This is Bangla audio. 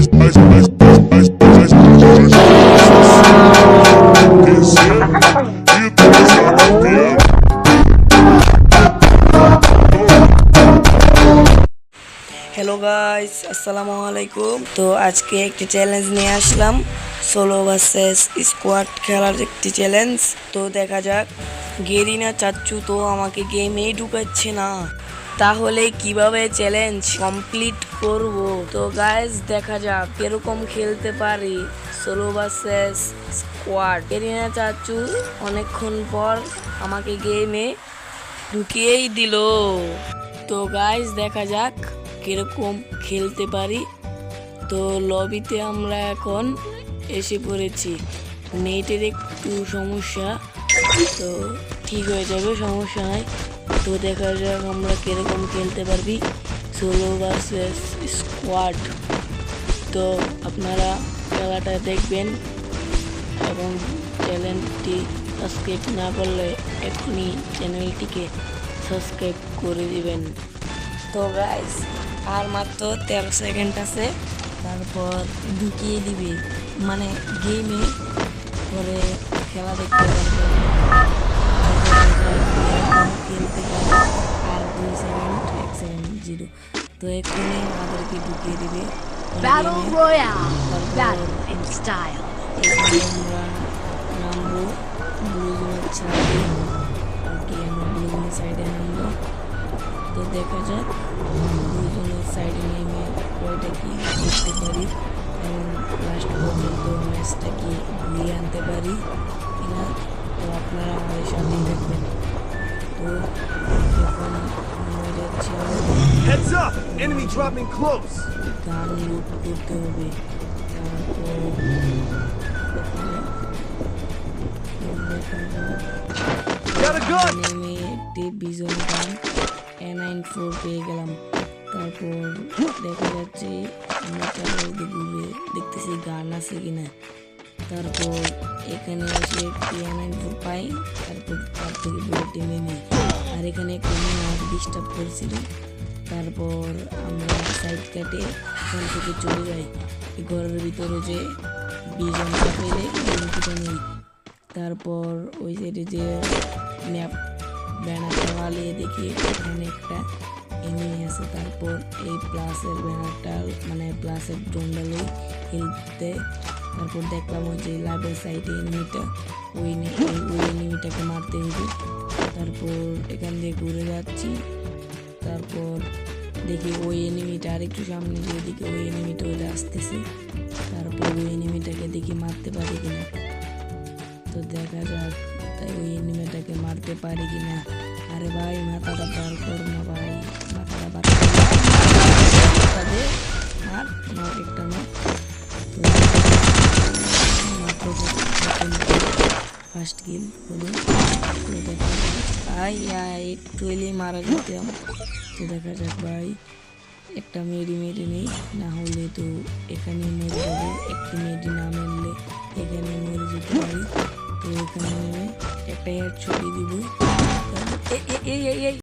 হ্যালো গাইস, আসসালামু আলাইকুম। তো আজকে একটি চ্যালেঞ্জ নিয়ে আসলাম, সোলো ভার্সেস স্কোয়াড খেলার একটি চ্যালেঞ্জ। তো দেখা যাক। গেরিনা চাচ্চু তো আমাকে গেমেই ঢুকাচ্ছে না, তাহলে কিভাবে চ্যালেঞ্জ কমপ্লিট করব? তো গাইস দেখা যাক কিরকম খেলতে পারি সোলো ভার্সেস স্কোয়াড। গেরিনা চাচ্চু অনেকক্ষণ পর আমাকে গেমে ঢুকিয়েই দিল। তো গাইস দেখা যাক কিরকম খেলতে পারি। তো লবিতে আমরা এখন এসে পড়েছি। নেটের একটু সমস্যা, তো ঠিক হয়ে যাবে, সমস্যা নাই। তো দেখা যাক আমরা কিরকম খেলতে পারবি সোলো ভার্সেস স্কোয়াড। তো আপনারা খেলাটা দেখবেন এবং চ্যানেলটি সাবস্ক্রাইব না করলে এখনই চ্যানেলটিকে সাবস্ক্রাইব করে দিবেন। তো গাইস আর মাত্র 13 সেকেন্ড আছে, তারপর ঢুকিয়ে দিবে, মানে গেমে পরে খেলা দেখতে পারবে। খেলতে পারে আর 2 সেকেন্ড, 1 সেকেন্ড, 0। তো এক্ষুনি আমাদেরকে ঢুকিয়ে দিবে Battle Royale. Battle in style. আমরা নামবো ব্লু জোনের সাইডে, আমরা ব্লু জোনের সাইডে নামবো। তো দেখা যাক দুজনের সাইডে নেমে কয়টা কি করতে পারি এবং লাস্ট পর্যন্ত ম্যাচটা কি ঘুরিয়ে আনতে পারি কিনা। তো আপনারা আমাদের সাথেই থাকবেন। তো এখন আমরা যাচ্ছি Heads up! Enemy dropping close! গান লুট করতে হবে। তারপর Got a gun! নেমে একটি বিজন গান A94 পেয়ে গেলাম। তারপর দেখা যাচ্ছে আমরা চারিদিকে ঘুরে দেখতেছি গান আছে কিনা। তারপর এখানে এসে একটি A94 পাই, তারপর তার থেকে বুলেটটি নিয়ে আর এখানে কোনো আমাকে ডিস্টার্ব করছিল। তারপর আমরা সাইড কাটে এখান থেকে চলে যাই ঘরের ভিতরে, যে বিজনটা পেলে বিজনটা নেই। তারপর ওই সাইডে যে ম্যাপ ব্যানারটা বালিয়ে দেখি এখানে একটা এনিমি আছে। তারপর এই প্লাসের ব্যানারটা, মানে প্লাসের ড্রোনটা লই খেলতে। তারপর দেখলাম ওই যে লাভের সাইডে এনিমিটা, ওই এনিমিটাকে মারতে হবে। তারপর এখান দিয়ে ঘুরে যাচ্ছি। তারপর দেখি ওই এনিমিটা আরেকটু সামনে যেদিকে ওই এনিমিটা ওইটা আসতেছে। তারপর ওই এনিমিটাকে দেখি মারতে পারি কিনা। তো দেখা যাক তাই ওই এনিমিটাকে মারতে পারি কিনা। আরে ভাই মাথাটা বার কর না ভাই, মাথাটা বার আর একটা না। তো মাত্র ফার্স্ট কিল হলো। তো দেখা যাক ভাই একটু এলেই মারা যেতাম। তো দেখা যাক ভাই একটা মেডি নেই, না হলে তো এখানে মরে যাবো। একটি মেডি না মারলে এখানে মরে যেতে পারি। তো এখানে একটা হেড ছড়িয়ে দিব।